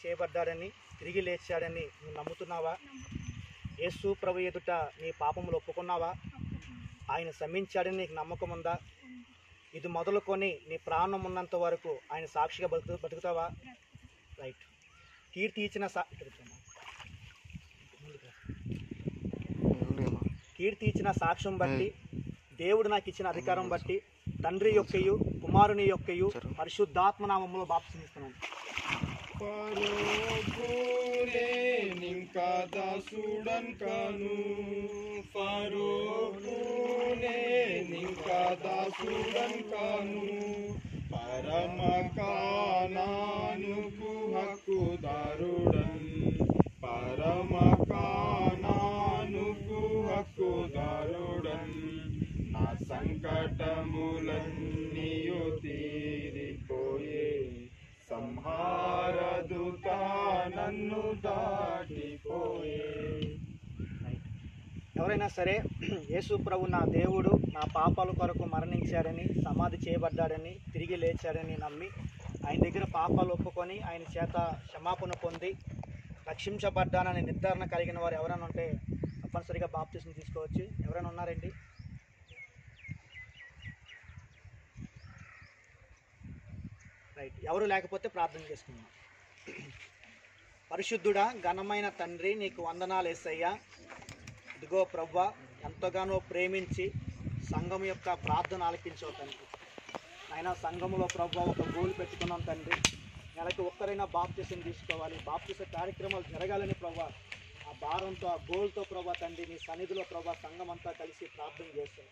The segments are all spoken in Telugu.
చేయబడ్డాడని తిరిగి లేచాడని నువ్వు నమ్ముతున్నావా? యేసు ప్రభు ఎదుట నీ పాపములు ఒప్పుకున్నావా? ఆయన క్షమించాడని నీకు నమ్మకం ఉందా? ఇది మొదలుకొని నీ ప్రాణం ఉన్నంత వరకు ఆయన సాక్షిగా బతుకుతావా? రైట్. కీర్తి ఇచ్చిన సాక్ష్యం బట్టి, దేవుడు నాకు ఇచ్చిన అధికారం బట్టి, తండ్రి యొక్కయు కుమారుని యొక్కయు పరిశుద్ధాత్మ నామములో బాప్తిస్మం పరమ కానానుకు హక్కుదారుడన్, పరమ కానానుకు హక్కుదారుడన్, నా సంకటములన్నీయు తీరిపోయే, సంహారదుత నన్ను దాటిపోయే. ఎవరైనా సరే యేసు ప్రభు నా దేవుడు నా పాపాల కొరకు మరణించాడని, సమాధి చేయబడ్డాడని, తిరిగి లేచాడని నమ్మి ఆయన దగ్గర పాపాలు ఒప్పుకొని ఆయన చేత క్షమాపణ పొంది రక్షించబడ్డానని నిర్ధారణ కలిగిన వారు ఎవరైనా ఉంటే తప్పనిసరిగా బాప్తిస్మం తీసుకోవచ్చు. ఎవరైనా ఉన్నారండి? రైట్. ఎవరు లేకపోతే ప్రార్థన చేసుకుందాం. పరిశుద్ధుడా, ఘనమైన తండ్రి, నీకు వందనాలు యేసయ్యా. ఇదిగో ప్రభువా, ఎంతగానో ప్రేమించి సంఘం యొక్క ప్రార్థన ఆలకించవు తండ్రి. ఆయన సంఘములో ప్రభువా ఒక గోల్ పెట్టుకున్నాం తండ్రి. నెలకు ఒక్కరైనా బాప్తిసం తీసుకోవాలి, బాప్తిస కార్యక్రమాలు జరగాలని ప్రభువా ఆ భారంతో, ఆ గోల్తో ప్రభువా తండ్రి నీ సన్నిధిలో ప్రభువా సంఘం అంతా కలిసి ప్రార్థన చేస్తాం.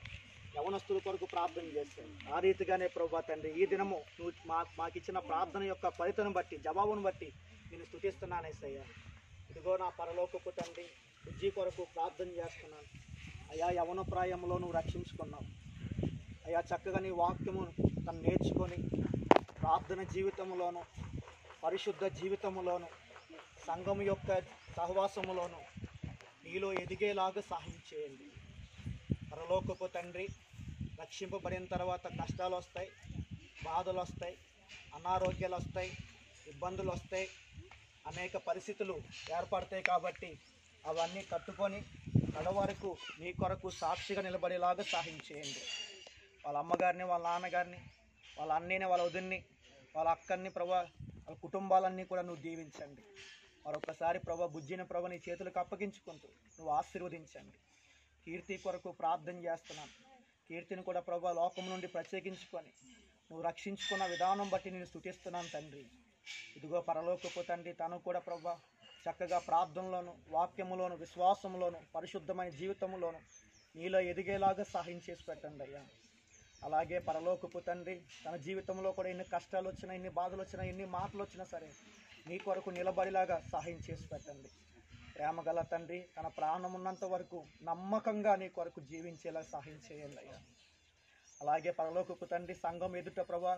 యవనస్తుల కొరకు ప్రార్థన చేస్తాం. ఆ రీతిగానే ప్రభువా తండ్రి ఈ దినము నువ్వు మాకు ఇచ్చిన ప్రార్థన యొక్క ఫలితం బట్టి, జవాబును బట్టి నేను స్తుతిస్తున్నాను యేసయ్యా. ఇదిగో నా పరలోకపు తండ్రి, బుజ్జి కొరకు ప్రార్థన చేస్తున్నాను అయ్యా. యవన ప్రాయంలో నువ్వు రక్షించుకున్నావు అయ్యా. చక్కగా నీ వాక్యము తను నేర్చుకొని ప్రార్థన జీవితంలోను, పరిశుద్ధ జీవితంలోను, సంఘం యొక్క సహవాసములోను నీలో ఎదిగేలాగా సహాయం చేయండి. పరలోకపు తండ్రి, రక్షింపబడిన తర్వాత కష్టాలు వస్తాయి, బాధలు వస్తాయి, అనారోగ్యాలు వస్తాయి, ఇబ్బందులు వస్తాయి, అనేక పరిస్థితులు ఏర్పడతాయి. కాబట్టి అవన్నీ తట్టుకొని కడవరకు నీ కొరకు సాక్షిగా నిలబడేలాగా సహాయం చేయండి. వాళ్ళ అమ్మగారిని, వాళ్ళ నాన్నగారిని, వాళ్ళ అన్నయ్యని, వాళ్ళ వదిన్ని, వాళ్ళ అక్కని ప్రభా, వాళ్ళ కుటుంబాలన్నీ కూడా నువ్వు దీవించండి. మరొకసారి ప్రభా బుజ్జిని ప్రభా నీ చేతులకు అప్పగించుకుంటూ నువ్వు ఆశీర్వదించండి. కీర్తి కొరకు ప్రార్థన చేస్తున్నాను. కీర్తిని కూడా ప్రభా లోకం నుండి ప్రత్యేకించుకొని నువ్వు రక్షించుకున్న విధానం బట్టి నేను స్తుతిస్తున్నాను తండ్రి. ఇదిగో పరలోకపు తండ్రి, తను కూడా ప్రభా చక్కగా ప్రార్థనలోను, వాక్యములోను, విశ్వాసంలోను, పరిశుద్ధమైన జీవితంలోను నీలో ఎదిగేలాగా సహాయం చేసి పెట్టండి అయ్యా. అలాగే పరలోకపు తండ్రి, తన జీవితంలో కూడా ఎన్ని కష్టాలు వచ్చినా, ఎన్ని బాధలు వచ్చినా, ఎన్ని మాటలు వచ్చినా సరే నీ కొరకు నిలబడేలాగా సహాయం చేసి పెట్టండి. ప్రేమగల తండ్రి, తన ప్రాణం ఉన్నంత వరకు నమ్మకంగా నీ కొరకు జీవించేలా సహాయం చేయండి అయ్యా. అలాగే పరలోకపు తండ్రి, సంఘం ఎదుట ప్రభా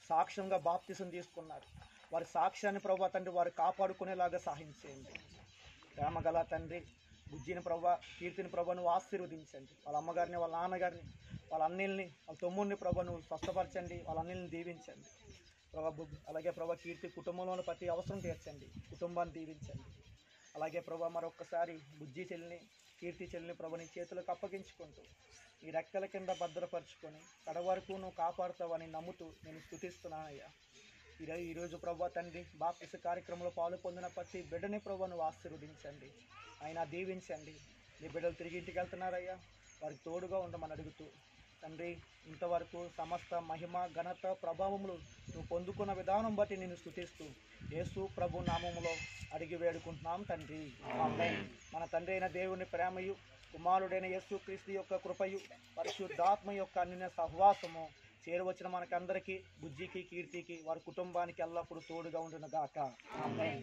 సాక్ష్యంగా బాప్తిసం తీసుకున్నారు. వారి సాక్ష్యాన్ని ప్రభా తండ్రి వారు కాపాడుకునేలాగా సహాయం చేయండి. ప్రేమగల తండ్రి, బుజ్జిని ప్రభా, కీర్తిని ప్రభా నువ్వు ఆశీర్వదించండి. వాళ్ళ అమ్మగారిని, వాళ్ళ నాన్నగారిని, వాళ్ళ అన్నిల్ని, వాళ్ళ తమ్ముడిని ప్రభా నువ్వు స్వస్థపరచండి. వాళ్ళ అన్నిల్ని దీవించండి ప్రభా. అలాగే ప్రభా కీర్తి కుటుంబంలోని ప్రతి అవసరం తీర్చండి, కుటుంబాన్ని దీవించండి. అలాగే ప్రభా మరొక్కసారి బుజ్జి చెల్లిని, కీర్తి చెల్లిని ప్రభా నీ చేతులకు అప్పగించుకుంటూ ఈ రెక్కల కింద భద్రపరుచుకొని కడవరకు నువ్వు కాపాడుతావని నమ్ముతూ నేను స్తుతిస్తున్నానయ్యా. ఈరోజు ప్రభా తండ్రి బాప్తిస కార్యక్రమంలో పాలు పొందిన ప్రతి బిడ్డని ప్రభా నువ్వు ఆశీర్వదించండి, ఆయన దీవించండి. నీ బిడ్డలు తిరిగి ఇంటికి వెళ్తున్నారయ్యా, వారికి తోడుగా ఉండమని అడుగుతూ తండ్రి ఇంతవరకు సమస్త మహిమ, ఘనత, ప్రభావములు నువ్వు పొందుకున్న విధానం బట్టి నేను స్తుతిస్తూ యేసు ప్రభు నామములో అడిగి వేడుకుంటున్నాం తండ్రి, ఆమేన్. మన తండ్రి అయిన దేవుని ప్రేమయు, కుమారుడైన యేసు క్రీస్తు యొక్క కృపయు, పరిశుద్ధాత్మ యొక్క అన్య సహవాసము చేరువచ్చిన మనకందరికీ, బుజ్జికి, కీర్తికి, వారి కుటుంబానికి ఎల్లప్పుడూ తోడుగా ఉండును గాక, ఆమేన్.